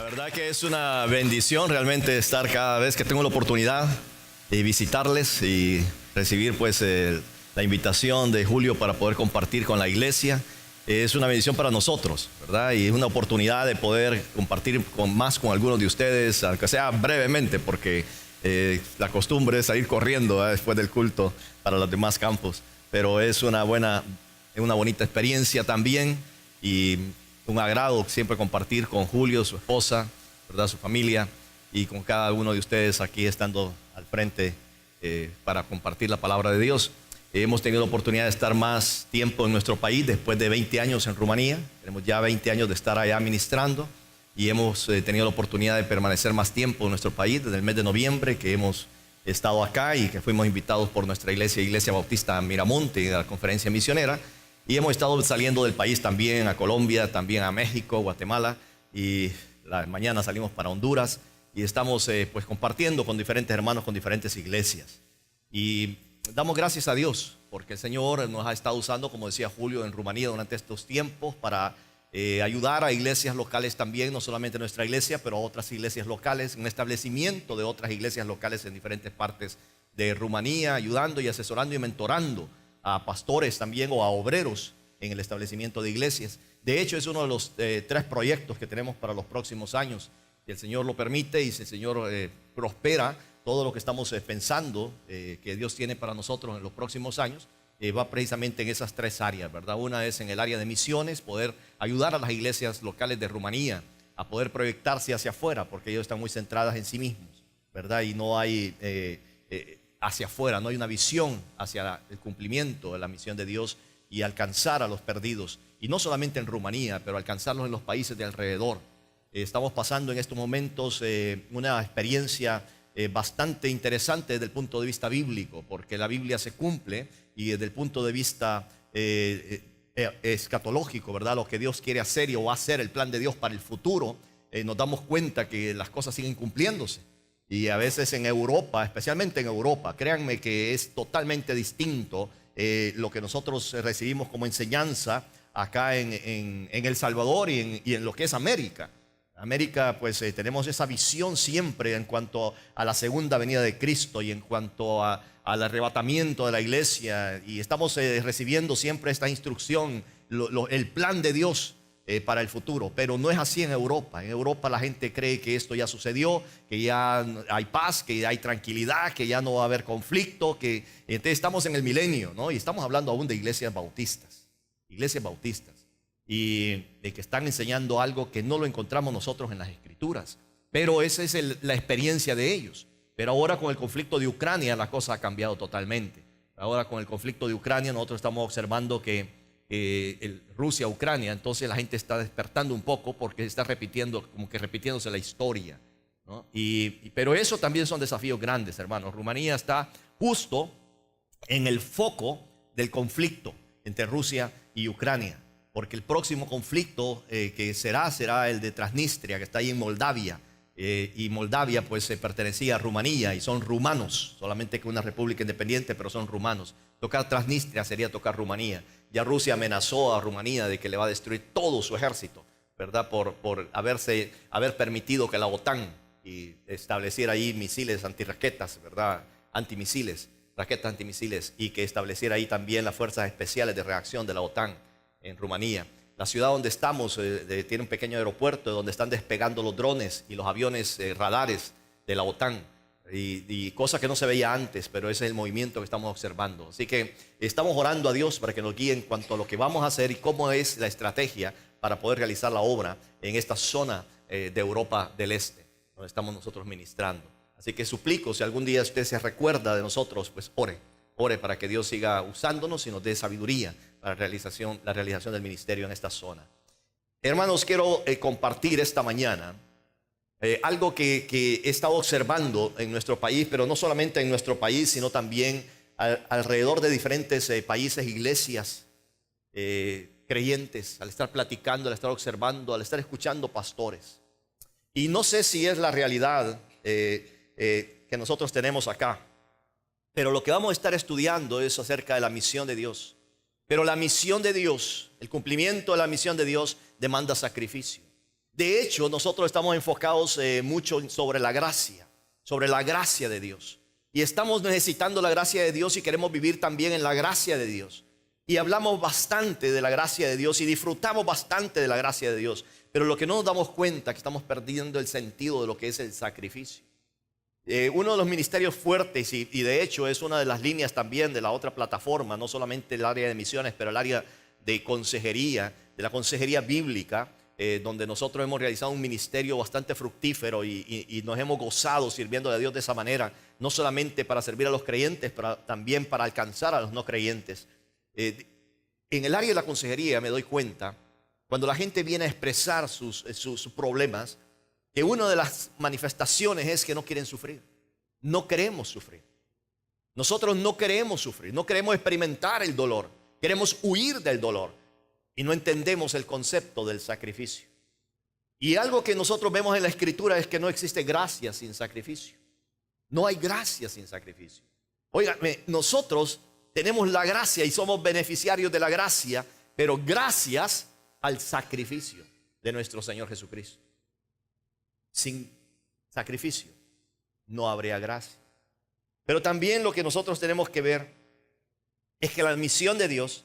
verdad que es una bendición realmente estar cada vez que tengo la oportunidad de visitarles y recibir pues la invitación de Julio para poder compartir con la iglesia. Es una bendición para nosotros, ¿verdad? Y es una oportunidad de poder compartir con algunos de ustedes, aunque sea brevemente, porque la costumbre es salir corriendo después del culto para los demás campos. Pero es una bonita experiencia también y un agrado siempre compartir con Julio, su esposa, ¿verdad? Su familia, y con cada uno de ustedes aquí estando al frente para compartir la palabra de Dios. Hemos tenido la oportunidad de estar más tiempo en nuestro país después de 20 años en Rumanía. Tenemos ya 20 años de estar allá ministrando y hemos tenido la oportunidad de permanecer más tiempo en nuestro país desde el mes de noviembre que hemos estado acá y que fuimos invitados por nuestra Iglesia Bautista Miramonte a la conferencia misionera. Y hemos estado saliendo del país también a Colombia, también a México, Guatemala, y mañana salimos para Honduras y estamos pues compartiendo con diferentes hermanos, con diferentes iglesias. Y damos gracias a Dios porque el Señor nos ha estado usando, como decía Julio, en Rumanía durante estos tiempos para ayudar a iglesias locales también, no solamente nuestra iglesia, pero a otras iglesias locales, un establecimiento de otras iglesias locales en diferentes partes de Rumanía, ayudando y asesorando y mentorando a pastores también o a obreros en el establecimiento de iglesias. De hecho, es uno de los 3 proyectos que tenemos para los próximos años. Si el Señor lo permite y si el Señor prospera, todo lo que estamos pensando que Dios tiene para nosotros en los próximos años va precisamente en esas 3 áreas, ¿verdad? Una es en el área de misiones, poder ayudar a las iglesias locales de Rumanía a poder proyectarse hacia afuera, porque ellos están muy centradas en sí mismos, ¿verdad? Y no hay hacia afuera, no hay una visión hacia el cumplimiento de la misión de Dios y alcanzar a los perdidos, y no solamente en Rumanía, pero alcanzarlos en los países de alrededor. Estamos pasando en estos momentos una experiencia bastante interesante desde el punto de vista bíblico, porque la Biblia se cumple y desde el punto de vista escatológico, ¿verdad? Lo que Dios quiere hacer o va a hacer, el plan de Dios para el futuro, nos damos cuenta que las cosas siguen cumpliéndose. Y a veces en Europa, especialmente en Europa, créanme que es totalmente distinto lo que nosotros recibimos como enseñanza acá en El Salvador y en lo que es América. América, pues tenemos esa visión siempre en cuanto a la segunda venida de Cristo y en cuanto al arrebatamiento de la iglesia, y estamos recibiendo siempre esta instrucción, el plan de Dios para el futuro, pero no es así en Europa. En Europa la gente cree que esto ya sucedió, que ya hay paz, que ya hay tranquilidad, que ya no va a haber conflicto, que entonces estamos en el milenio, ¿no? Y estamos hablando aún de iglesias bautistas, y de que están enseñando algo que no lo encontramos nosotros en las escrituras, pero esa es la experiencia de ellos. Pero ahora con el conflicto de Ucrania la cosa ha cambiado totalmente. Ahora con el conflicto de Ucrania nosotros estamos observando que Rusia-Ucrania, entonces la gente está despertando un poco porque se está repitiéndose la historia, ¿no? Pero eso también son desafíos grandes, hermanos. Rumanía está justo en el foco del conflicto entre Rusia y Ucrania, porque el próximo conflicto que será el de Transnistria, que está ahí en Moldavia, y Moldavia pues pertenecía a Rumanía y son rumanos, solamente que una república independiente, pero son rumanos. Tocar Transnistria sería tocar Rumanía. Ya Rusia amenazó a Rumanía de que le va a destruir todo su ejército, ¿verdad? Por haber permitido que la OTAN estableciera ahí misiles antirraquetas, ¿verdad? Raquetas antimisiles, y que estableciera ahí también las fuerzas especiales de reacción de la OTAN en Rumanía. La ciudad donde estamos tiene un pequeño aeropuerto donde están despegando los drones y los aviones radares de la OTAN, y cosa que no se veía antes, pero ese es el movimiento que estamos observando. Así que estamos orando a Dios para que nos guíe en cuanto a lo que vamos a hacer y cómo es la estrategia para poder realizar la obra en esta zona de Europa del Este, donde estamos nosotros ministrando. Así que suplico, si algún día usted se recuerda de nosotros, pues ore para que Dios siga usándonos y nos dé sabiduría para la realización del ministerio en esta zona. Hermanos, quiero compartir esta mañana algo que he estado observando en nuestro país, pero no solamente en nuestro país, sino también alrededor de diferentes países, iglesias, creyentes, al estar platicando, al estar observando, al estar escuchando pastores. Y no sé si es la realidad que nosotros tenemos acá, pero lo que vamos a estar estudiando es acerca de la misión de Dios. Pero la misión de Dios, el cumplimiento de la misión de Dios demanda sacrificio. De hecho, nosotros estamos enfocados mucho sobre la gracia de Dios. Y estamos necesitando la gracia de Dios y queremos vivir también en la gracia de Dios. Y hablamos bastante de la gracia de Dios y disfrutamos bastante de la gracia de Dios. Pero lo que no nos damos cuenta es que estamos perdiendo el sentido de lo que es el sacrificio. Uno de los ministerios fuertes y de hecho es una de las líneas también de la otra plataforma, no solamente el área de misiones, pero el área de consejería, de la consejería bíblica, donde nosotros hemos realizado un ministerio bastante fructífero y nos hemos gozado sirviendo a Dios de esa manera, no solamente para servir a los creyentes, pero también para alcanzar a los no creyentes. En el área de la consejería me doy cuenta, cuando la gente viene a expresar sus problemas, que una de las manifestaciones es que no quieren sufrir. No queremos sufrir. Nosotros no queremos sufrir, no queremos experimentar el dolor, queremos huir del dolor y no entendemos el concepto del sacrificio. Y algo que nosotros vemos en la Escritura es que no existe gracia sin sacrificio. No hay gracia sin sacrificio. Óigame, nosotros tenemos la gracia y somos beneficiarios de la gracia, pero gracias al sacrificio de nuestro Señor Jesucristo. Sin sacrificio no habría gracia. Pero también lo que nosotros tenemos que ver es que la misión de Dios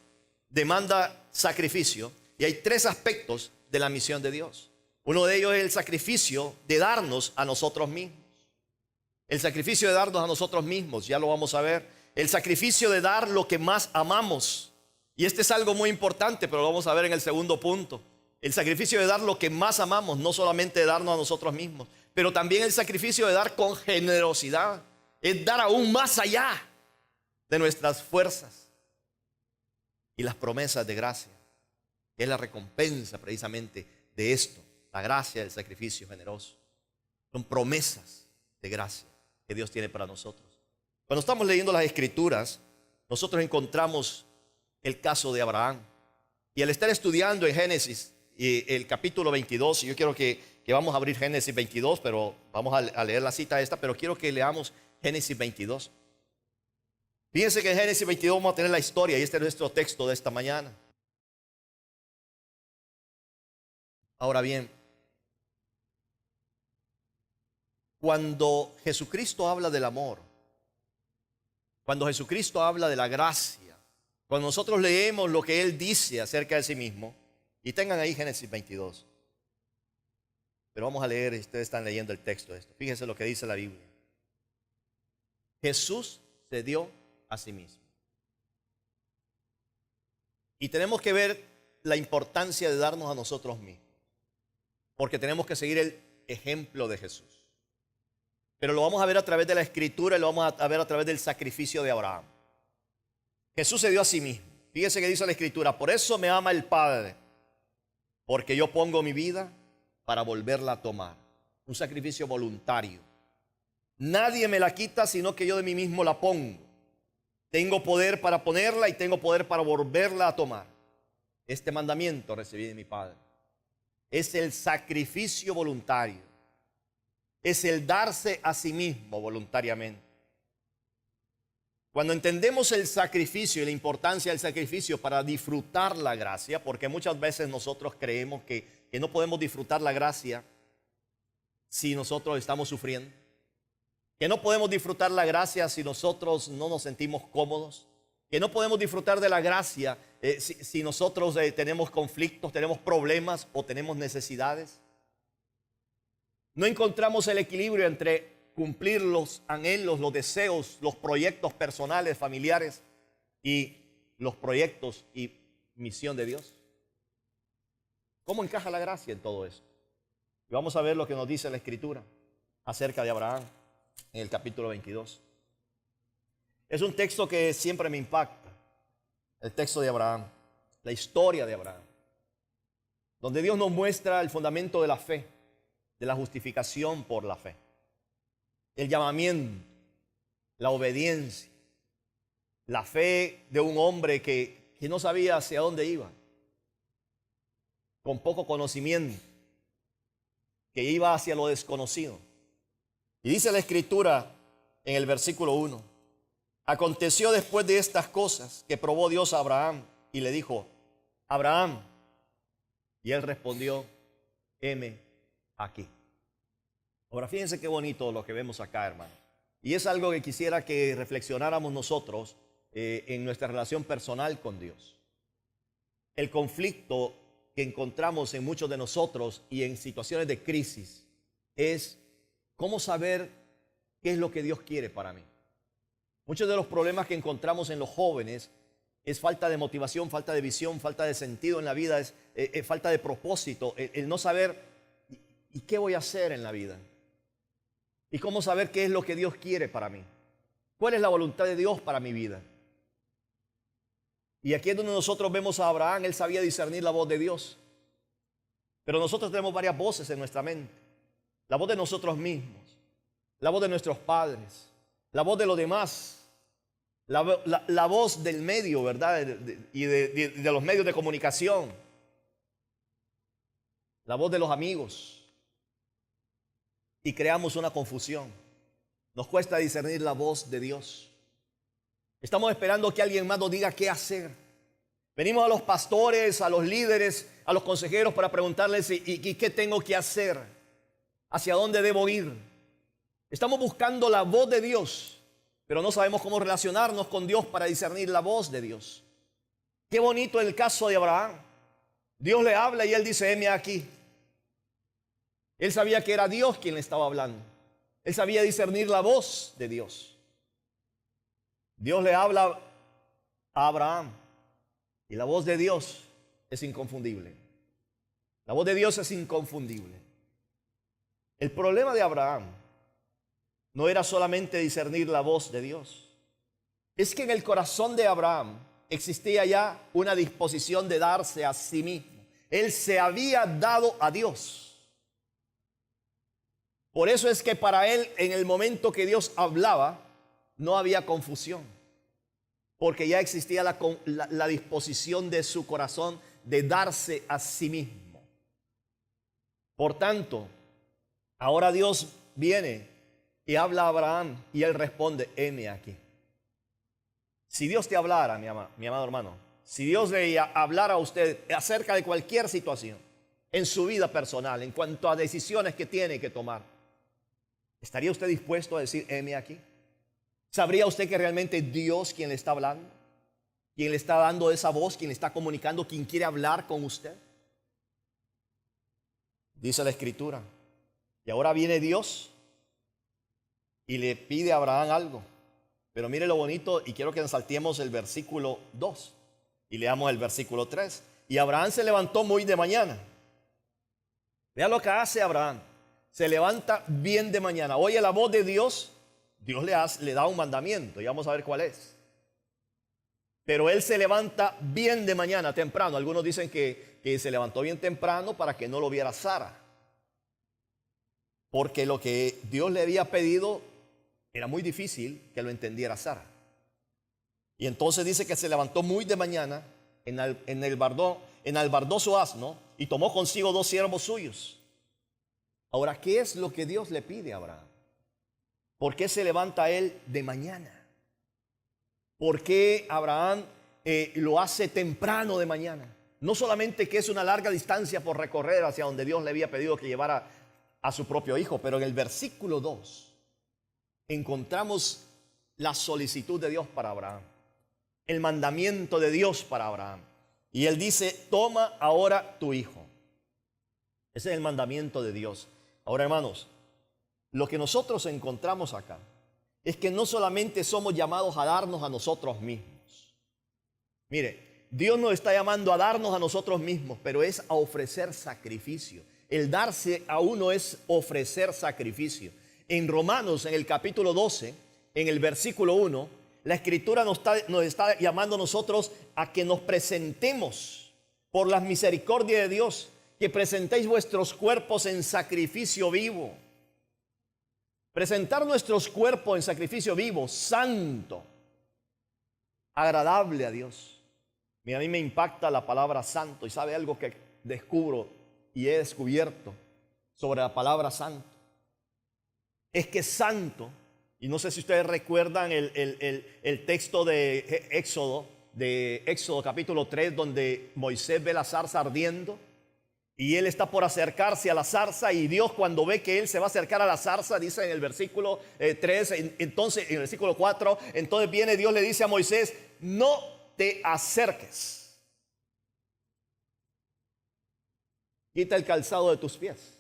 demanda sacrificio y hay tres aspectos de la misión de Dios. Uno de ellos es el sacrificio de darnos a nosotros mismos. El sacrificio de darnos a nosotros mismos, ya lo vamos a ver. El sacrificio de dar lo que más amamos. Y este es algo muy importante, pero lo vamos a ver en el segundo punto. El sacrificio de dar lo que más amamos, no solamente de darnos a nosotros mismos, pero también el sacrificio de dar con generosidad. Es dar aún más allá de nuestras fuerzas. Y las promesas de gracia, que es la recompensa precisamente de esto, la gracia del sacrificio generoso. Son promesas de gracia que Dios tiene para nosotros. Cuando estamos leyendo las Escrituras, nosotros encontramos el caso de Abraham. Y al estar estudiando en Génesis, el capítulo 22, y yo quiero que vamos a abrir Génesis 22, pero vamos a leer la cita esta, pero quiero que leamos Génesis 22. Fíjense que en Génesis 22 vamos a tener la historia, y este es nuestro texto de esta mañana. Ahora bien, cuando Jesucristo habla del amor, cuando Jesucristo habla de la gracia, cuando nosotros leemos lo que Él dice acerca de sí mismo, y tengan ahí Génesis 22. Pero vamos a leer, ustedes están leyendo el texto de esto. Fíjense lo que dice la Biblia. Jesús se dio a sí mismo. Y tenemos que ver la importancia de darnos a nosotros mismos. Porque tenemos que seguir el ejemplo de Jesús. Pero lo vamos a ver a través de la Escritura y lo vamos a ver a través del sacrificio de Abraham. Jesús se dio a sí mismo. Fíjense que dice la Escritura, por eso me ama el Padre, porque yo pongo mi vida para volverla a tomar. Un sacrificio voluntario. Nadie me la quita, sino que yo de mí mismo la pongo. Tengo poder para ponerla y tengo poder para volverla a tomar. Este mandamiento recibí de mi Padre. Es el sacrificio voluntario. Es el darse a sí mismo voluntariamente. Cuando entendemos el sacrificio y la importancia del sacrificio para disfrutar la gracia, porque muchas veces nosotros creemos que no podemos disfrutar la gracia si nosotros estamos sufriendo, que no podemos disfrutar la gracia si nosotros no nos sentimos cómodos, que no podemos disfrutar de la gracia si nosotros tenemos conflictos, tenemos problemas o tenemos necesidades. No encontramos el equilibrio entre cumplir los anhelos, los deseos, los proyectos personales, familiares y los proyectos y misión de Dios. ¿Cómo encaja la gracia en todo eso? Y vamos a ver lo que nos dice la Escritura acerca de Abraham en el capítulo 22. Es un texto que siempre me impacta, el texto de Abraham, la historia de Abraham, donde Dios nos muestra el fundamento de la fe, de la justificación por la fe. El llamamiento, la obediencia, la fe de un hombre que no sabía hacia dónde iba, con poco conocimiento, que iba hacia lo desconocido. Y dice la Escritura en el versículo 1, aconteció después de estas cosas que probó Dios a Abraham y le dijo, Abraham, y él respondió, heme aquí. Ahora fíjense qué bonito lo que vemos acá, hermano. Y es algo que quisiera que reflexionáramos nosotros en nuestra relación personal con Dios. El conflicto que encontramos en muchos de nosotros y en situaciones de crisis es cómo saber qué es lo que Dios quiere para mí. Muchos de los problemas que encontramos en los jóvenes es falta de motivación, falta de visión, falta de sentido en la vida, es falta de propósito, el no saber ¿y qué voy a hacer en la vida? ¿Y cómo saber qué es lo que Dios quiere para mí? ¿Cuál es la voluntad de Dios para mi vida? Y aquí es donde nosotros vemos a Abraham. Él sabía discernir la voz de Dios. Pero nosotros tenemos varias voces en nuestra mente. La voz de nosotros mismos, la voz de nuestros padres, la voz de los demás, la voz del medio, ¿verdad? Y de los medios de comunicación, la voz de los amigos. Y creamos una confusión. Nos cuesta discernir la voz de Dios. Estamos esperando que alguien más nos diga qué hacer. Venimos a los pastores, a los líderes, a los consejeros para preguntarles ¿y qué tengo que hacer? ¿Hacia dónde debo ir? Estamos buscando la voz de Dios, pero no sabemos cómo relacionarnos con Dios para discernir la voz de Dios. Qué bonito el caso de Abraham. Dios le habla y él dice, heme aquí. Él sabía que era Dios quien le estaba hablando. Él sabía discernir la voz de Dios. Dios le habla a Abraham y la voz de Dios es inconfundible. La voz de Dios es inconfundible. El problema de Abraham no era solamente discernir la voz de Dios. Es que en el corazón de Abraham existía ya una disposición de darse a sí mismo. Él se había dado a Dios. Por eso es que para él, en el momento que Dios hablaba, no había confusión. Porque ya existía la disposición de su corazón de darse a sí mismo. Por tanto, ahora Dios viene y habla a Abraham y él responde, heme aquí. Si Dios te hablara, mi amado hermano, si Dios le hablara a usted acerca de cualquier situación en su vida personal, en cuanto a decisiones que tiene que tomar, ¿estaría usted dispuesto a decir, heme aquí? ¿Sabría usted que realmente es Dios quien le está hablando? ¿Quien le está dando esa voz? ¿Quien le está comunicando? ¿Quien quiere hablar con usted? Dice la Escritura. Y ahora viene Dios y le pide a Abraham algo. Pero mire lo bonito, y quiero que nos saltemos el versículo 2 y leamos el versículo 3. Y Abraham se levantó muy de mañana. Vea lo que hace Abraham. Se levanta bien de mañana. Oye la voz de Dios. Dios le da un mandamiento y vamos a ver cuál es. Pero él se levanta bien de mañana, temprano. Algunos dicen que se levantó bien temprano para que no lo viera Sara. Porque lo que Dios le había pedido era muy difícil que lo entendiera Sara. Y entonces dice que se levantó muy de mañana, enalbardó su asno y tomó consigo 2 siervos suyos. Ahora, ¿qué es lo que Dios le pide a Abraham? ¿Por qué se levanta él de mañana? ¿Por qué Abraham lo hace temprano de mañana? No solamente que es una larga distancia por recorrer hacia donde Dios le había pedido que llevara a su propio hijo, pero en el versículo 2 encontramos la solicitud de Dios para Abraham, el mandamiento de Dios para Abraham. Y él dice, toma ahora tu hijo. Ese es el mandamiento de Dios. Ahora, hermanos, lo que nosotros encontramos acá es que no solamente somos llamados a darnos a nosotros mismos. Mire, Dios nos está llamando a darnos a nosotros mismos, pero es a ofrecer sacrificio. El darse a uno es ofrecer sacrificio. En Romanos, en el capítulo 12, en el versículo 1, la Escritura nos está llamando a nosotros a que nos presentemos por las misericordias de Dios, que presentéis vuestros cuerpos en sacrificio vivo. Presentar nuestros cuerpos en sacrificio vivo, santo, agradable a Dios. Mira, a mí me impacta la palabra santo, y sabe algo que descubro y he descubierto sobre la palabra santo. Es que santo, y no sé si ustedes recuerdan el texto de Éxodo capítulo 3, donde Moisés ve la zarza ardiendo Y él está por acercarse a la zarza, y Dios, cuando ve que él se va a acercar a la zarza, dice en el versículo 3, entonces en el versículo 4, entonces viene Dios, le dice a Moisés: no te acerques, quita el calzado de tus pies,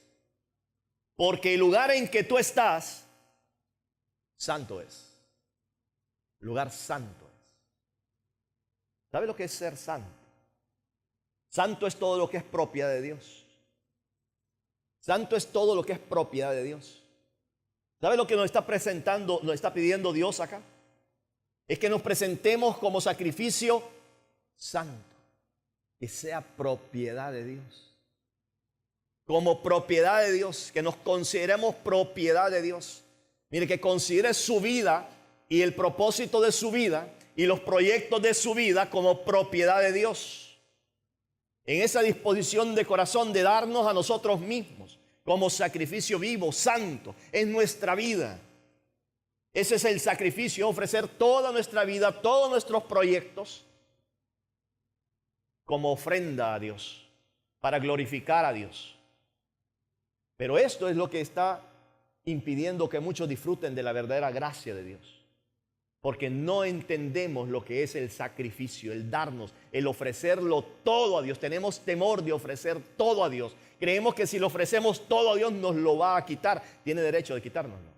porque el lugar en que tú estás, santo es. Lugar santo es. ¿Sabe lo que es ser santo? Santo es todo lo que es propiedad de Dios. Santo es todo lo que es propiedad de Dios. ¿Sabe lo que nos está presentando, nos está pidiendo Dios acá? Es que nos presentemos como sacrificio santo, que sea propiedad de Dios. Como propiedad de Dios, que nos consideremos propiedad de Dios. Mire, que considere su vida y el propósito de su vida y los proyectos de su vida como propiedad de Dios. En esa disposición de corazón de darnos a nosotros mismos como sacrificio vivo, santo, es nuestra vida. Ese es el sacrificio, ofrecer toda nuestra vida, todos nuestros proyectos como ofrenda a Dios, para glorificar a Dios. Pero esto es lo que está impidiendo que muchos disfruten de la verdadera gracia de Dios. Porque no entendemos lo que es el sacrificio, el darnos, el ofrecerlo todo a Dios. Tenemos temor de ofrecer todo a Dios. Creemos que si lo ofrecemos todo a Dios nos lo va a quitar. Tiene derecho de quitárnoslo.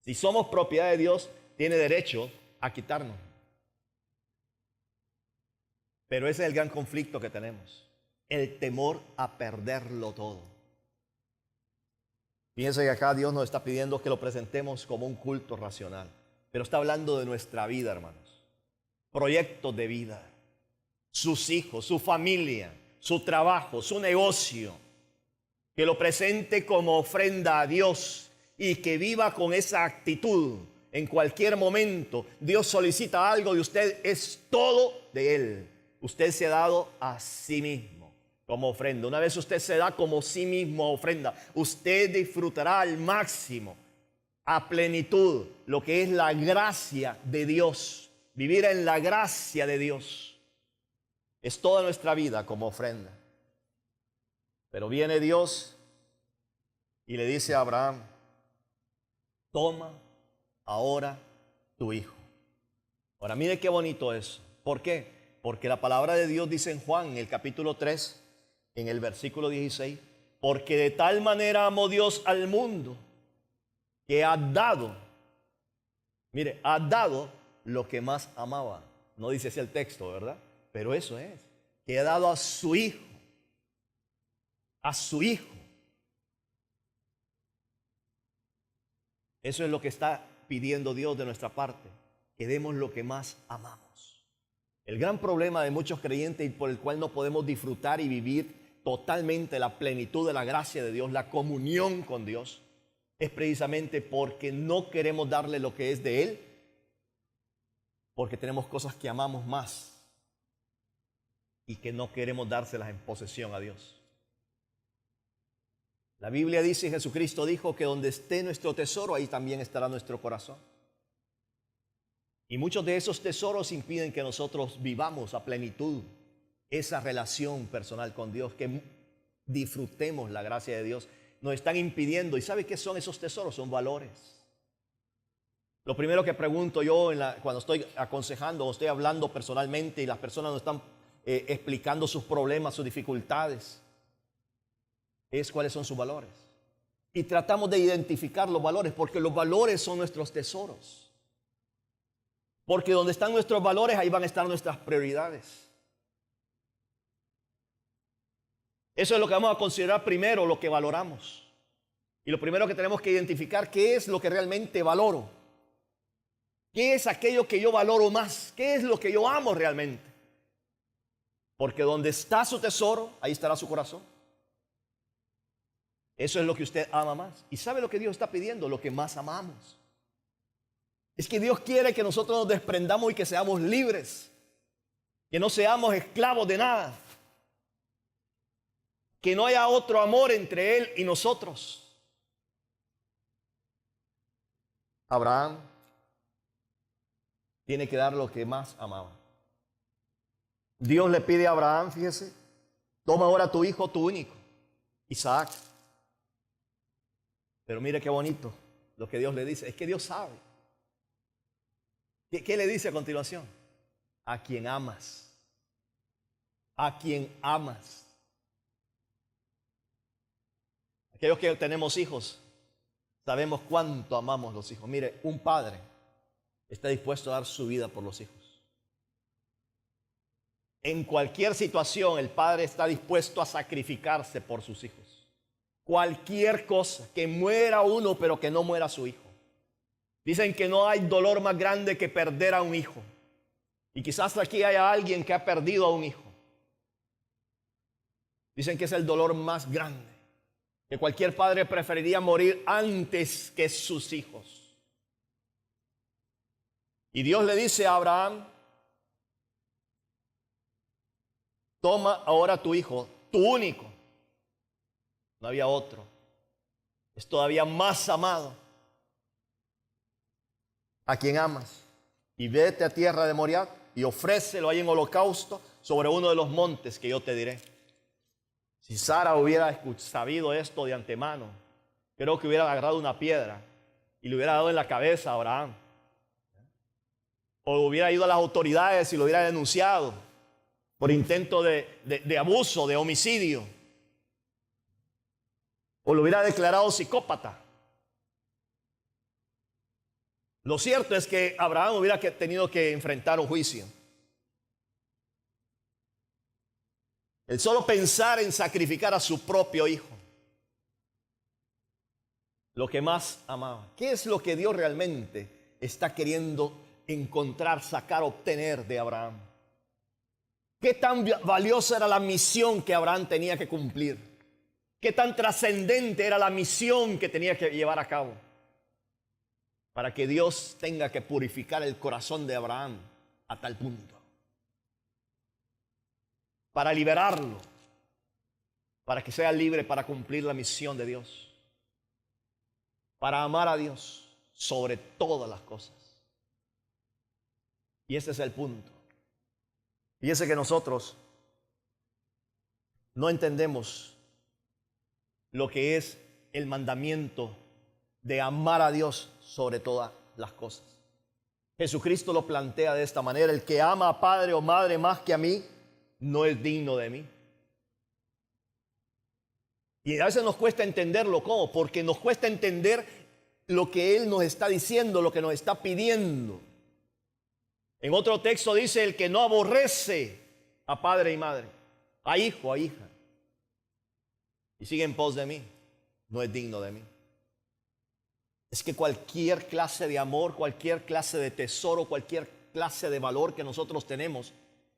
Si somos propiedad de Dios, tiene derecho a quitarnos. Pero ese es el gran conflicto que tenemos. El temor a perderlo todo. Piensa que acá Dios nos está pidiendo que lo presentemos como un culto racional. Pero está hablando de nuestra vida, hermanos. Proyectos de vida. Sus hijos, su familia, su trabajo, su negocio. Que lo presente como ofrenda a Dios y que viva con esa actitud. En cualquier momento Dios solicita algo de usted, es todo de Él. Usted se ha dado a sí mismo como ofrenda. Una vez usted se da como sí mismo ofrenda, usted disfrutará al máximo, a plenitud, lo que es la gracia de Dios. Vivir en la gracia de Dios es toda nuestra vida como ofrenda. Pero viene Dios y le dice a Abraham: toma ahora tu hijo. Ahora mire qué bonito es. ¿Por qué? Porque la palabra de Dios dice en Juan, en el capítulo 3, en el versículo 16, porque de tal manera amó Dios al mundo que ha dado, mire, ha dado lo que más amaba. No dice así el texto, ¿verdad? Pero eso es, que ha dado a su hijo, a su hijo. Eso es lo que está pidiendo Dios de nuestra parte, que demos lo que más amamos. El gran problema de muchos creyentes y por el cual no podemos disfrutar y vivir totalmente la plenitud de la gracia de Dios, la comunión con Dios, es precisamente porque no queremos darle lo que es de Él, porque tenemos cosas que amamos más y que no queremos dárselas en posesión a Dios. La Biblia dice, Jesucristo dijo que donde esté nuestro tesoro, ahí también estará nuestro corazón. Y muchos de esos tesoros impiden que nosotros vivamos a plenitud esa relación personal con Dios, que disfrutemos la gracia de Dios. Nos están impidiendo. ¿Y sabe qué son esos tesoros? Son valores. Lo primero que pregunto yo cuando estoy aconsejando o estoy hablando personalmente y las personas nos están explicando sus problemas, sus dificultades, es cuáles son sus valores. Y tratamos de identificar los valores, porque los valores son nuestros tesoros. Porque donde están nuestros valores, ahí van a estar nuestras prioridades. Eso es lo que vamos a considerar primero, lo que valoramos. Y lo primero que tenemos que identificar, ¿qué es lo que realmente valoro? ¿Qué es aquello que yo valoro más? ¿Qué es lo que yo amo realmente? Porque donde está su tesoro, ahí estará su corazón. Eso es lo que usted ama más. ¿Y sabe lo que Dios está pidiendo? Lo que más amamos. Es que Dios quiere que nosotros nos desprendamos y que seamos libres. Que no seamos esclavos de nada. Que no haya otro amor entre Él y nosotros. Abraham tiene que dar lo que más amaba. Dios le pide a Abraham, fíjese, Toma ahora tu hijo, tu único, Isaac. Pero mire qué bonito lo que Dios le dice. Es que Dios sabe. ¿Qué le dice a continuación? A quien amas. A quien amas. Aquellos que tenemos hijos, sabemos cuánto amamos los hijos. Mire, un padre está dispuesto a dar su vida por los hijos. En cualquier situación, el padre está dispuesto a sacrificarse por sus hijos. Cualquier cosa, que muera uno, pero que no muera su hijo. Dicen que no hay dolor más grande que perder a un hijo. Y quizás aquí haya alguien que ha perdido a un hijo. Dicen que es el dolor más grande. Que cualquier padre preferiría morir antes que sus hijos. Y Dios le dice a Abraham: toma ahora tu hijo, tu único. No había otro. Es todavía más amado. A quien amas. Y vete a tierra de Moriah y ofrécelo ahí en holocausto sobre uno de los montes que yo te diré. Si Sara hubiera sabido esto de antemano, creo que hubiera agarrado una piedra y le hubiera dado en la cabeza a Abraham. O hubiera ido a las autoridades y lo hubiera denunciado por intento de abuso, de homicidio. O lo hubiera declarado psicópata. Lo cierto es que Abraham hubiera tenido que enfrentar un juicio. El solo pensar en sacrificar a su propio hijo, lo que más amaba. ¿Qué es lo que Dios realmente está queriendo encontrar, sacar, obtener de Abraham? ¿Qué tan valiosa era la misión que Abraham tenía que cumplir? ¿Qué tan trascendente era la misión que tenía que llevar a cabo? Para que Dios tenga que purificar el corazón de Abraham a tal punto. Para liberarlo. Para que sea libre para cumplir la misión de Dios. Para amar a Dios sobre todas las cosas. Y ese es el punto. Fíjese que nosotros no entendemos lo que es el mandamiento de amar a Dios sobre todas las cosas. Jesucristo lo plantea de esta manera: el que ama a padre o madre más que a mí, no es digno de mí. Y a veces nos cuesta entenderlo. ¿Cómo? Porque nos cuesta entender lo que Él nos está diciendo, lo que nos está pidiendo. En otro texto dice: el que no aborrece a padre y madre, a hijo, a hija, y sigue en pos de mí, no es digno de mí. Es que cualquier clase de amor, cualquier clase de tesoro, cualquier clase de valor que nosotros tenemos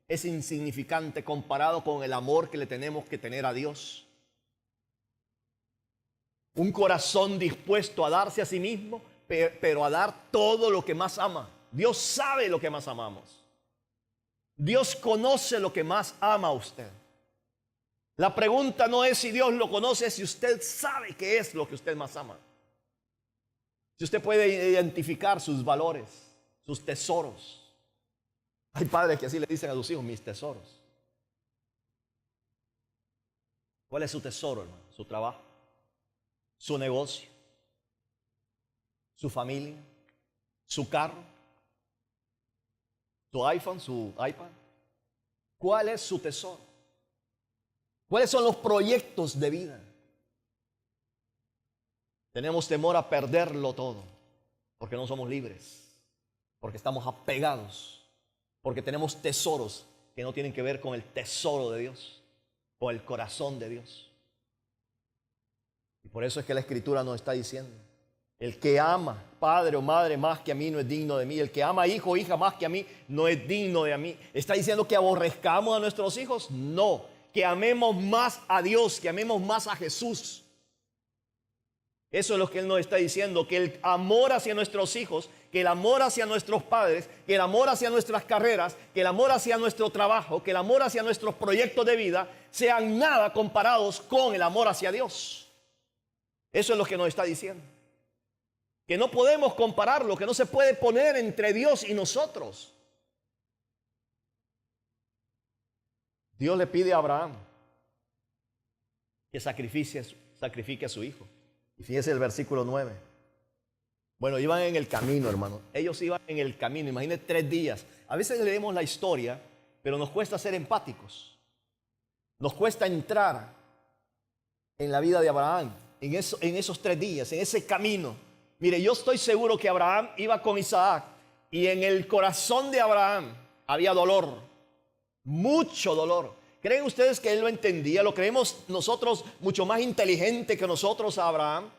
es insignificante comparado con el amor que le tenemos que tener a Dios. Un corazón dispuesto a darse a sí mismo, pero a dar todo lo que más ama. Dios sabe lo que más amamos. Dios conoce lo que más ama a usted. La pregunta no es si Dios lo conoce, es si usted sabe qué es lo que usted más ama. Si usted puede identificar sus valores, sus tesoros. Hay padres que así le dicen a sus hijos: mis tesoros. ¿Cuál es su tesoro, hermano? Su trabajo, su negocio, su familia, su carro, su iPhone, su iPad. ¿Cuál es su tesoro? ¿Cuáles son los proyectos de vida? Tenemos temor a perderlo todo, porque no somos libres, porque estamos apegados, porque tenemos tesoros que no tienen que ver con el tesoro de Dios, con el corazón de Dios. Y por eso es que la Escritura nos está diciendo: el que ama padre o madre más que a mí no es digno de mí. El que ama hijo o hija más que a mí no es digno de mí. ¿Está diciendo que aborrezcamos a nuestros hijos? No, que amemos más a Dios, que amemos más a Jesús. Eso es lo que Él nos está diciendo, que el amor hacia nuestros hijos, que el amor hacia nuestros padres, que el amor hacia nuestras carreras, que el amor hacia nuestro trabajo, que el amor hacia nuestros proyectos de vida sean nada comparados con el amor hacia Dios. Eso es lo que nos está diciendo. Que no podemos compararlo, que no se puede poner entre Dios y nosotros. Dios le pide a Abraham que sacrifique a su hijo. Y fíjese el versículo 9. Bueno, iban en el camino, hermano. Ellos iban en el camino, imagínense 3 días. A veces leemos la historia, pero nos cuesta ser empáticos. Nos cuesta entrar en la vida de Abraham, en esos 3 días, en ese camino. Mire, yo estoy seguro que Abraham iba con Isaac y en el corazón de Abraham había dolor, mucho dolor. ¿Creen ustedes que él lo entendía? ¿Lo creemos nosotros mucho más inteligente que nosotros a Abraham?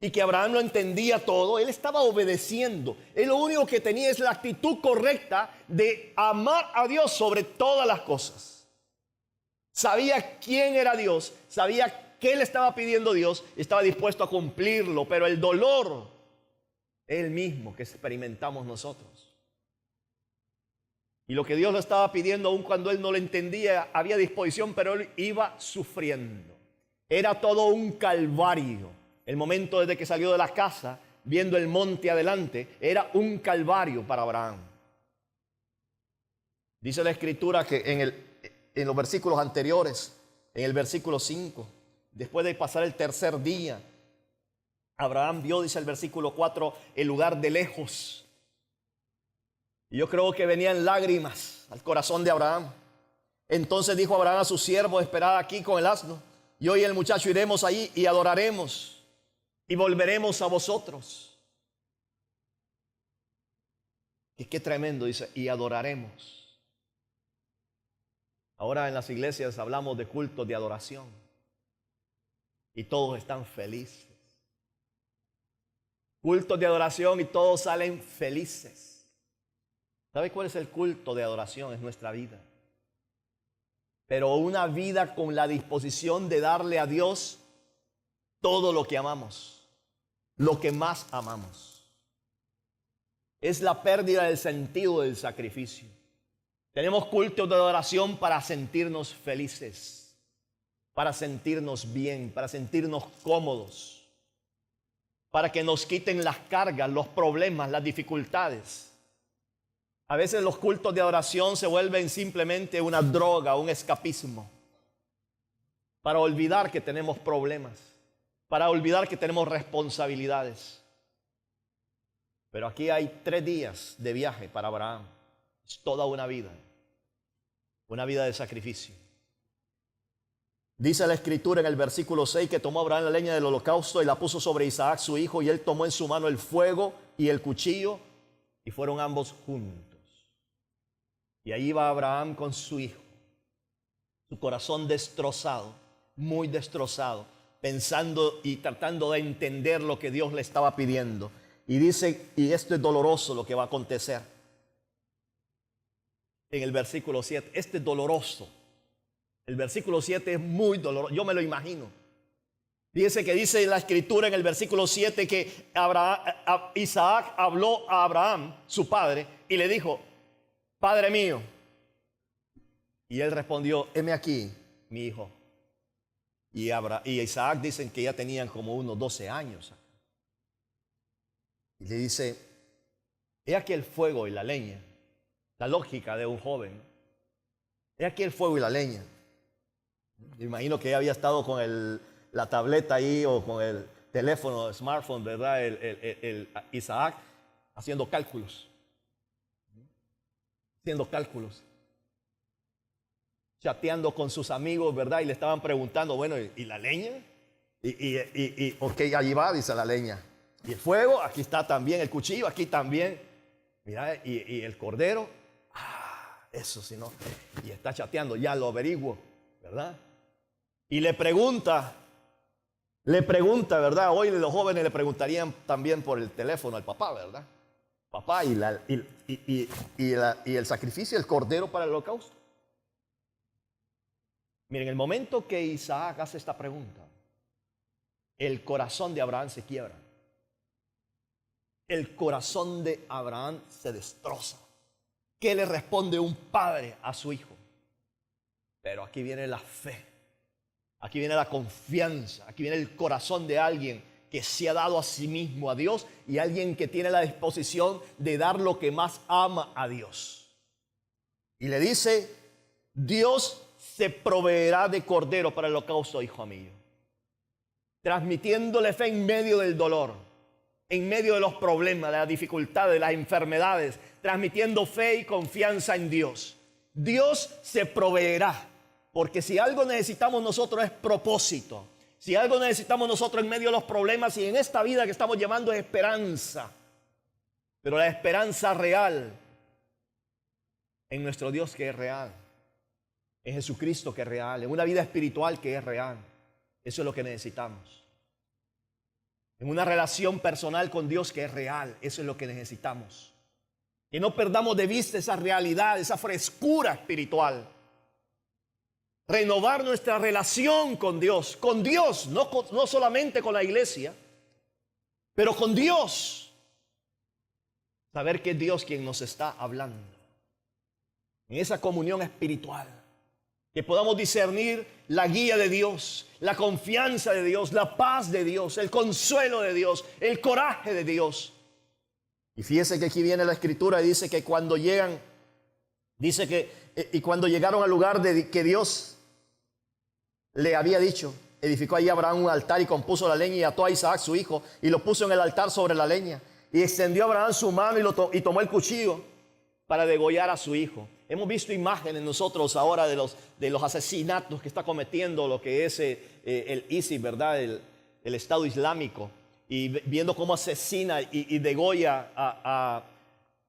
Y que Abraham lo entendía todo. Él estaba obedeciendo. Él lo único que tenía es la actitud correcta de amar a Dios sobre todas las cosas. Sabía quién era Dios, sabía qué le estaba pidiendo Dios, estaba dispuesto a cumplirlo. Pero el dolor es el mismo que experimentamos nosotros. Y lo que Dios le estaba pidiendo, aun cuando él no lo entendía, había disposición, pero él iba sufriendo. Era todo un calvario. El momento desde que salió de la casa, viendo el monte adelante, era un calvario para Abraham. Dice la Escritura que en los versículos anteriores, en el versículo 5, después de pasar el tercer día, Abraham vio, dice el versículo 4, el lugar de lejos. Y yo creo que venían lágrimas al corazón de Abraham. Entonces dijo Abraham a su siervo: esperad aquí con el asno, y hoy el muchacho iremos allí y adoraremos, y volveremos a vosotros. Y qué tremendo, dice, y adoraremos. Ahora en las iglesias hablamos de cultos de adoración, y todos están felices. Cultos de adoración y todos salen felices. ¿Sabe cuál es el culto de adoración? Es nuestra vida. Pero una vida con la disposición de darle a Dios todo lo que amamos, lo que más amamos. Es la pérdida del sentido del sacrificio. Tenemos cultos de adoración para sentirnos felices, para sentirnos bien, para sentirnos cómodos, para que nos quiten las cargas, los problemas, las dificultades. A veces los cultos de adoración se vuelven simplemente una droga, un escapismo, para olvidar que tenemos problemas, para olvidar que tenemos responsabilidades. Pero aquí hay 3 días de viaje para Abraham. Es toda una vida de sacrificio. Dice la Escritura en el versículo 6 que tomó Abraham la leña del holocausto y la puso sobre Isaac su hijo, y él tomó en su mano el fuego y el cuchillo, y fueron ambos juntos. Y ahí va Abraham con su hijo, su corazón destrozado, muy destrozado, pensando y tratando de entender lo que Dios le estaba pidiendo. Y dice, y esto es doloroso lo que va a acontecer. En el versículo 7, este es doloroso. El versículo 7 es muy doloroso, yo me lo imagino. Fíjense que dice la Escritura en el versículo 7 que Isaac habló a Abraham, su padre, y le dijo: Padre mío. Y él respondió: heme aquí, mi hijo. Y Isaac dicen que ya tenían como unos 12 años. Y le dice: he aquí el fuego y la leña. La lógica de un joven. He aquí el fuego y la leña. Me imagino que había estado con la tableta ahí o con el teléfono, el smartphone, ¿verdad? El Isaac haciendo cálculos. Chateando con sus amigos, ¿verdad? Y le estaban preguntando: bueno, ¿y la leña? Ok, allí va, dice la leña. Y el fuego, aquí está también. El cuchillo, aquí también. Mira, y el cordero, eso sí, no. Y está chateando, ya lo averiguo, ¿verdad? Y le pregunta, ¿verdad? Hoy los jóvenes le preguntarían también por el teléfono al papá, ¿verdad? Papá, y el sacrificio, el cordero para el holocausto. Miren, el momento que Isaac hace esta pregunta, el corazón de Abraham se quiebra. El corazón de Abraham se destroza. ¿Qué le responde un padre a su hijo? Pero aquí viene la fe, aquí viene la confianza, aquí viene el corazón de alguien que se ha dado a sí mismo a Dios y alguien que tiene la disposición de dar lo que más ama a Dios. Y le dice: Dios se proveerá de cordero para el holocausto, hijo mío. Transmitiéndole fe en medio del dolor, en medio de los problemas, de las dificultades, de las enfermedades, transmitiendo fe y confianza en Dios. Dios se proveerá, porque si algo necesitamos nosotros es propósito. Si algo necesitamos nosotros en medio de los problemas y en esta vida que estamos llevando es esperanza. Pero la esperanza real en nuestro Dios que es real, en Jesucristo que es real, en una vida espiritual que es real. Eso es lo que necesitamos. En una relación personal con Dios que es real, eso es lo que necesitamos. Que no perdamos de vista esa realidad, esa frescura espiritual. Renovar nuestra relación con Dios, no solamente con la iglesia, pero con Dios. Saber que es Dios quien nos está hablando. En esa comunión espiritual, que podamos discernir la guía de Dios, la confianza de Dios, la paz de Dios, el consuelo de Dios, el coraje de Dios. Y fíjese que aquí viene la escritura y dice que cuando llegan, y cuando llegaron al lugar que Dios le había dicho, edificó ahí Abraham un altar y compuso la leña y ató a Isaac su hijo y lo puso en el altar sobre la leña. Y extendió Abraham su mano y tomó el cuchillo para degollar a su hijo. Hemos visto imágenes nosotros ahora de los asesinatos que está cometiendo lo que es el ISIS, ¿verdad? El Estado Islámico. Y viendo cómo asesina y degolla a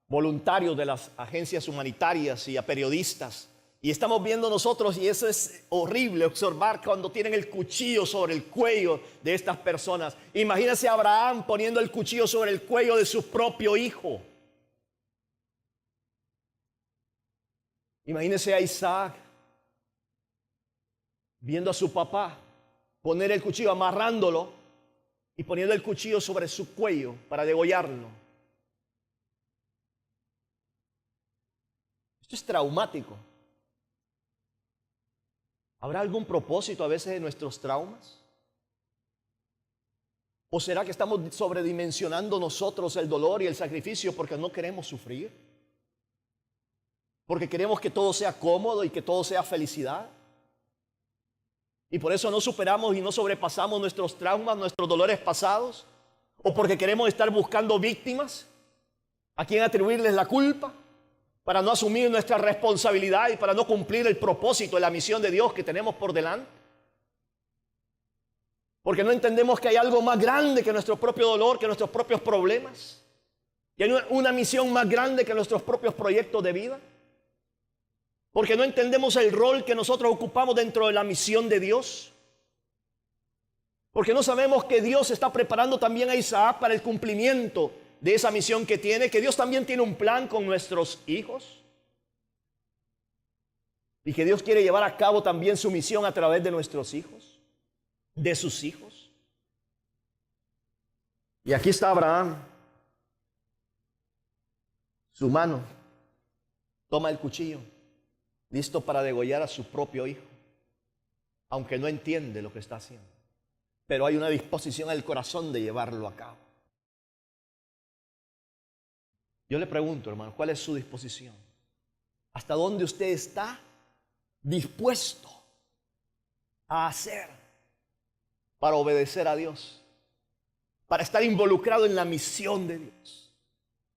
voluntarios de las agencias humanitarias y a periodistas. Y estamos viendo nosotros, y eso es horrible, observar cuando tienen el cuchillo sobre el cuello de estas personas. Imagínense a Abraham poniendo el cuchillo sobre el cuello de su propio hijo. Imagínense a Isaac viendo a su papá poner el cuchillo, amarrándolo y poniendo el cuchillo sobre su cuello para degollarlo. Esto es traumático. ¿Habrá algún propósito a veces en nuestros traumas? ¿O será que estamos sobredimensionando nosotros el dolor y el sacrificio porque no queremos sufrir? ¿Porque queremos que todo sea cómodo y que todo sea felicidad? ¿Y por eso no superamos y no sobrepasamos nuestros traumas, nuestros dolores pasados? ¿O porque queremos estar buscando víctimas a quien atribuirles la culpa? Para no asumir nuestra responsabilidad y para no cumplir el propósito y la misión de Dios que tenemos por delante. Porque no entendemos que hay algo más grande que nuestro propio dolor, que nuestros propios problemas. Que hay una misión más grande que nuestros propios proyectos de vida. Porque no entendemos el rol que nosotros ocupamos dentro de la misión de Dios. Porque no sabemos que Dios está preparando también a Isaac para el cumplimiento de esa misión que tiene, que Dios también tiene un plan con nuestros hijos y que Dios quiere llevar a cabo también su misión a través de nuestros hijos, de sus hijos. Y aquí está Abraham, su mano toma el cuchillo, listo para degollar a su propio hijo, aunque no entiende lo que está haciendo, pero hay una disposición en el corazón de llevarlo a cabo. Yo le pregunto, hermano, ¿cuál es su disposición? ¿Hasta dónde usted está dispuesto a hacer para obedecer a Dios? Para estar involucrado en la misión de Dios.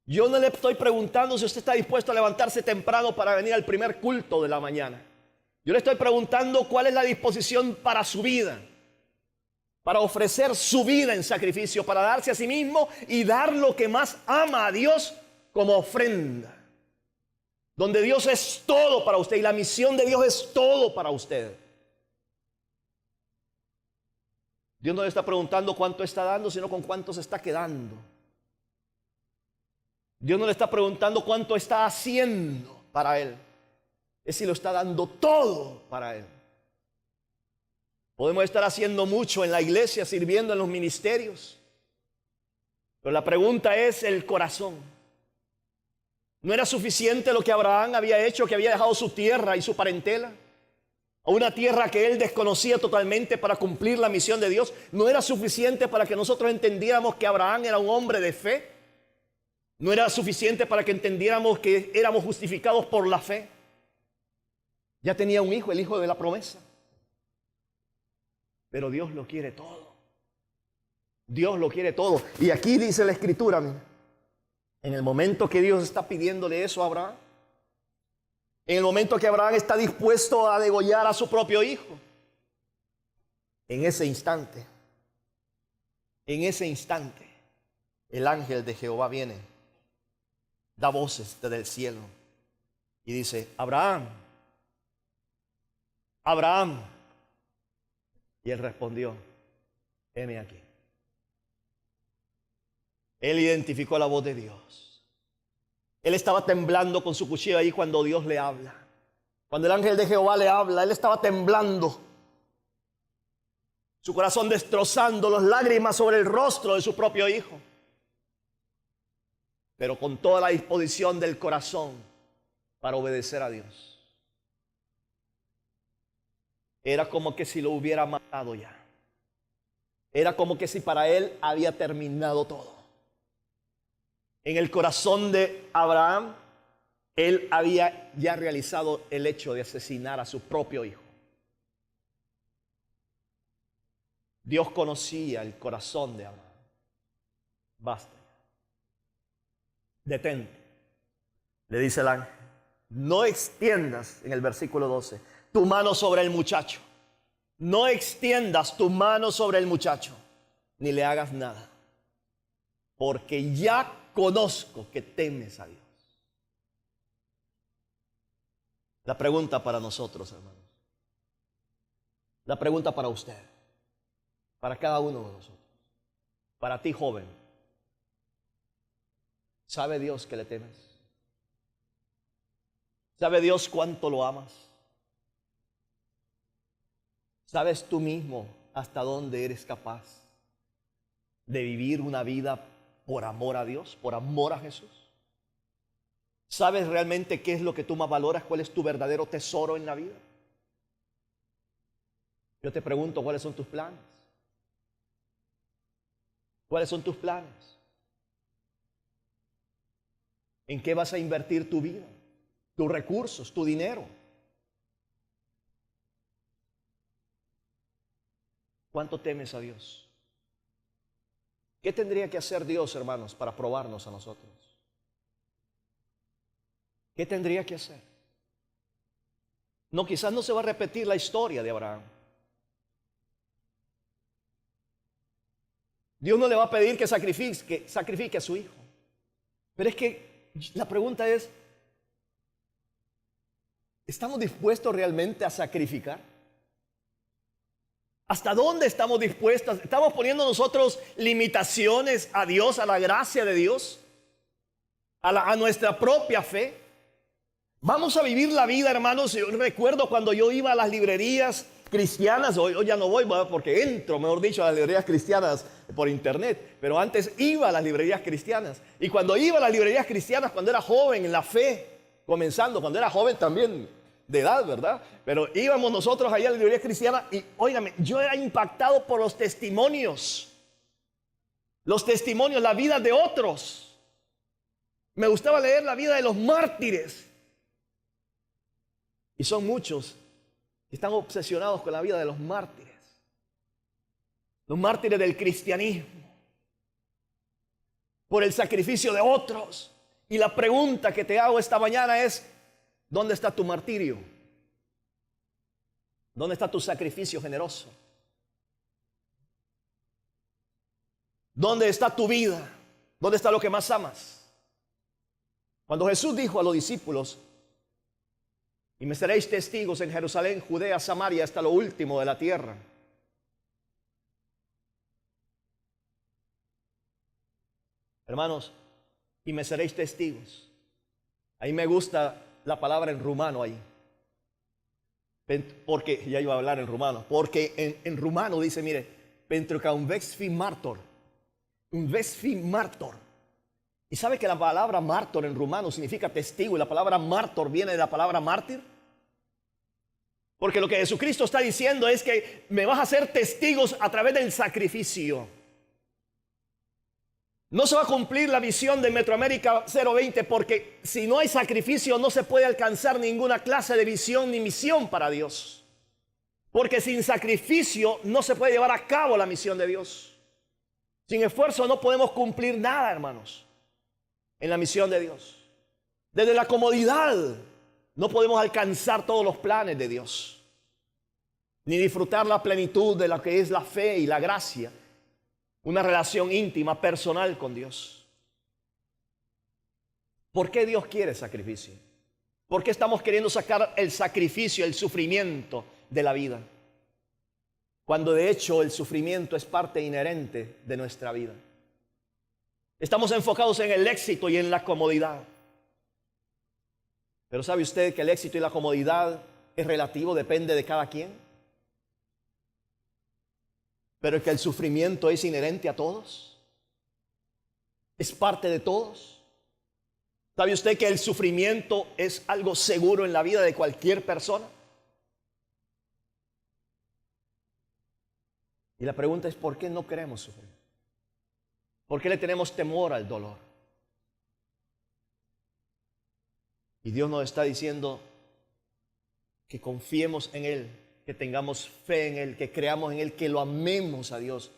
Yo no le estoy preguntando si usted está dispuesto a levantarse temprano para venir al primer culto de la mañana. Yo le estoy preguntando cuál es la disposición para su vida. Para ofrecer su vida en sacrificio, para darse a sí mismo y dar lo que más ama a Dios como ofrenda, donde Dios es todo para usted y la misión de Dios es todo para usted. Dios no le está preguntando cuánto está dando, sino con cuánto se está quedando. Dios no le está preguntando cuánto está haciendo para Él, es si lo está dando todo para Él. Podemos estar haciendo mucho en la iglesia, sirviendo en los ministerios, pero la pregunta es el corazón. ¿No era suficiente lo que Abraham había hecho, que había dejado su tierra y su parentela? A una tierra que él desconocía totalmente para cumplir la misión de Dios. ¿No era suficiente para que nosotros entendiéramos que Abraham era un hombre de fe? ¿No era suficiente para que entendiéramos que éramos justificados por la fe? Ya tenía un hijo, el hijo de la promesa. Pero Dios lo quiere todo. Dios lo quiere todo. Y aquí dice la Escritura, mira, en el momento que Dios está pidiéndole eso a Abraham, en el momento que Abraham está dispuesto a degollar a su propio hijo, en ese instante, el ángel de Jehová viene, da voces desde el cielo y dice: Abraham, Abraham. Y él respondió: heme aquí. Él identificó la voz de Dios. Él estaba temblando con su cuchillo ahí cuando Dios le habla. Cuando el ángel de Jehová le habla, él estaba temblando. Su corazón destrozando, las lágrimas sobre el rostro de su propio hijo. Pero con toda la disposición del corazón para obedecer a Dios. Era como que si lo hubiera matado ya. Era como que si para él había terminado todo. En el corazón de Abraham, él había ya realizado el hecho de asesinar a su propio hijo. Dios conocía el corazón de Abraham. Basta. Detente. Le dice el ángel: no extiendas, en el versículo 12, tu mano sobre el muchacho. No extiendas tu mano sobre el muchacho, ni le hagas nada, porque ya conozco que temes a Dios. La pregunta para nosotros, hermanos. La pregunta para usted. Para cada uno de nosotros. Para ti, joven. ¿Sabe Dios que le temes? ¿Sabe Dios cuánto lo amas? ¿Sabes tú mismo hasta dónde eres capaz de vivir una vida por amor a Dios, por amor a Jesús? ¿Sabes realmente qué es lo que tú más valoras? ¿Cuál es tu verdadero tesoro en la vida? Yo te pregunto, ¿cuáles son tus planes? ¿Cuáles son tus planes? ¿En qué vas a invertir tu vida, tus recursos, tu dinero? ¿Cuánto temes a Dios? ¿Qué tendría que hacer Dios, hermanos, para probarnos a nosotros? ¿Qué tendría que hacer? No, quizás no se va a repetir la historia de Abraham. Dios no le va a pedir que sacrifique a su hijo. Pero es que la pregunta es, ¿estamos dispuestos realmente a sacrificar? ¿Hasta dónde estamos dispuestos? ¿Estamos poniendo nosotros limitaciones a Dios, a la gracia de Dios? A nuestra propia fe. Vamos a vivir la vida, hermanos. Yo recuerdo cuando yo iba a las librerías cristianas, hoy ya no voy porque entro, mejor dicho, a las librerías cristianas por internet, pero antes iba a las librerías cristianas. Y cuando iba a las librerías cristianas, cuando era joven en la fe, comenzando, cuando era joven también de edad, ¿verdad? Pero íbamos nosotros allá a la librería cristiana y, óigame, yo era impactado por los testimonios, la vida de otros. Me gustaba leer la vida de los mártires. Y son muchos que están obsesionados con la vida de los mártires del cristianismo, por el sacrificio de otros. Y la pregunta que te hago esta mañana es: ¿dónde está tu martirio? ¿Dónde está tu sacrificio generoso? ¿Dónde está tu vida? ¿Dónde está lo que más amas? Cuando Jesús dijo a los discípulos: y me seréis testigos en Jerusalén, Judea, Samaria, hasta lo último de la tierra. Hermanos, y me seréis testigos. Ahí me gusta la palabra en rumano ahí. Porque, ya iba a hablar en rumano, porque en rumano dice, mire, pentru ca un vex fi martor. Un vex fi martor. ¿Y sabe que la palabra mártir en rumano significa testigo? Y la palabra mártir viene de la palabra mártir. Porque lo que Jesucristo está diciendo es que me vas a hacer testigos a través del sacrificio. No se va a cumplir la visión de Metroamérica 020 porque si no hay sacrificio no se puede alcanzar ninguna clase de visión ni misión para Dios. Porque sin sacrificio no se puede llevar a cabo la misión de Dios. Sin esfuerzo no podemos cumplir nada, hermanos, en la misión de Dios. Desde la comodidad no podemos alcanzar todos los planes de Dios, ni disfrutar la plenitud de lo que es la fe y la gracia, una relación íntima, personal con Dios. ¿Por qué Dios quiere sacrificio? ¿Por qué estamos queriendo sacar el sacrificio, el sufrimiento de la vida? Cuando de hecho el sufrimiento es parte inherente de nuestra vida. Estamos enfocados en el éxito y en la comodidad. Pero ¿sabe usted que el éxito y la comodidad es relativo, depende de cada quien? Pero que el sufrimiento es inherente a todos. Es parte de todos. ¿Sabe usted que el sufrimiento es algo seguro en la vida de cualquier persona? Y la pregunta es, ¿por qué no queremos sufrir? ¿Por qué le tenemos temor al dolor? Y Dios nos está diciendo que confiemos en Él, que tengamos fe en Él, que creamos en Él, que lo amemos a Dios.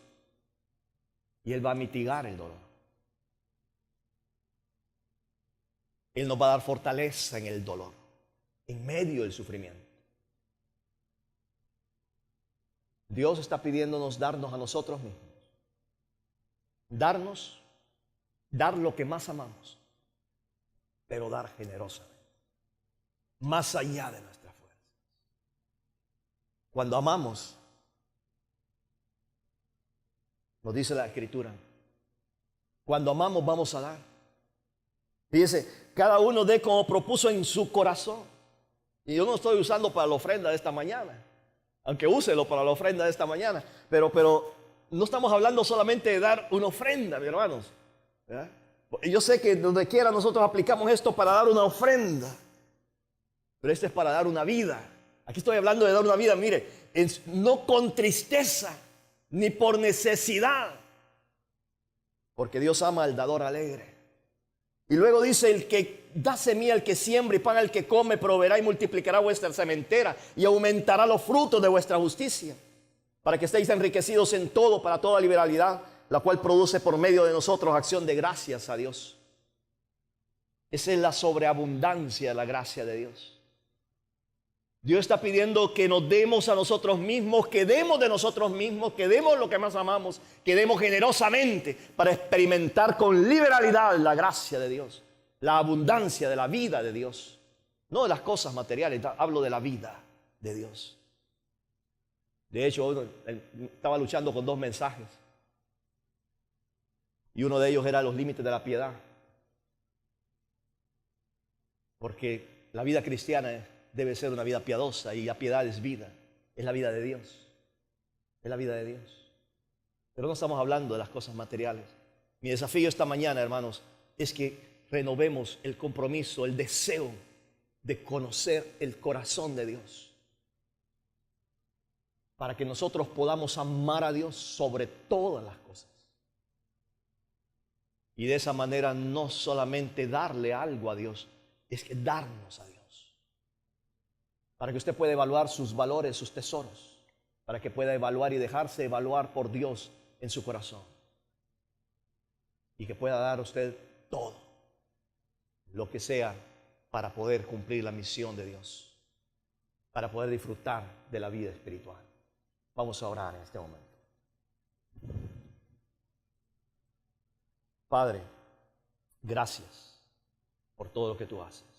Y Él va a mitigar el dolor. Él nos va a dar fortaleza en el dolor, en medio del sufrimiento. Dios está pidiéndonos darnos a nosotros mismos. Dar lo que más amamos, pero dar generosamente, más allá de nuestras fuerzas. Cuando amamos, nos dice la Escritura, cuando amamos vamos a dar. Fíjese, cada uno dé como propuso en su corazón. Y yo no estoy usando para la ofrenda de esta mañana, aunque úselo para la ofrenda de esta mañana, pero no estamos hablando solamente de dar una ofrenda, mis hermanos, ¿verdad? Yo sé que donde quiera nosotros aplicamos esto para dar una ofrenda, pero este es para dar una vida. Aquí estoy hablando de dar una vida, mire, no con tristeza, ni por necesidad, porque Dios ama al dador alegre. Y luego dice, el que da semilla al que siembra y pan al que come, proveerá y multiplicará vuestra sementera y aumentará los frutos de vuestra justicia, para que estéis enriquecidos en todo, para toda liberalidad, la cual produce por medio de nosotros acción de gracias a Dios. Esa es la sobreabundancia de la gracia de Dios. Dios está pidiendo que nos demos a nosotros mismos, que demos de nosotros mismos, que demos lo que más amamos, que demos generosamente para experimentar con liberalidad la gracia de Dios, la abundancia de la vida de Dios. No de las cosas materiales, hablo de la vida de Dios. De hecho, estaba luchando con dos mensajes. Y uno de ellos era los límites de la piedad. Porque la vida cristiana debe ser una vida piadosa y la piedad es vida. Es la vida de Dios. Es la vida de Dios. Pero no estamos hablando de las cosas materiales. Mi desafío esta mañana, hermanos, es que renovemos el compromiso, el deseo de conocer el corazón de Dios, para que nosotros podamos amar a Dios sobre todas las cosas. Y de esa manera no solamente darle algo a Dios, es que darnos a Dios. Para que usted pueda evaluar sus valores, sus tesoros. Para que pueda evaluar y dejarse evaluar por Dios en su corazón. Y que pueda dar a usted todo lo que sea para poder cumplir la misión de Dios. Para poder disfrutar de la vida espiritual. Vamos a orar en este momento. Padre, gracias por todo lo que tú haces.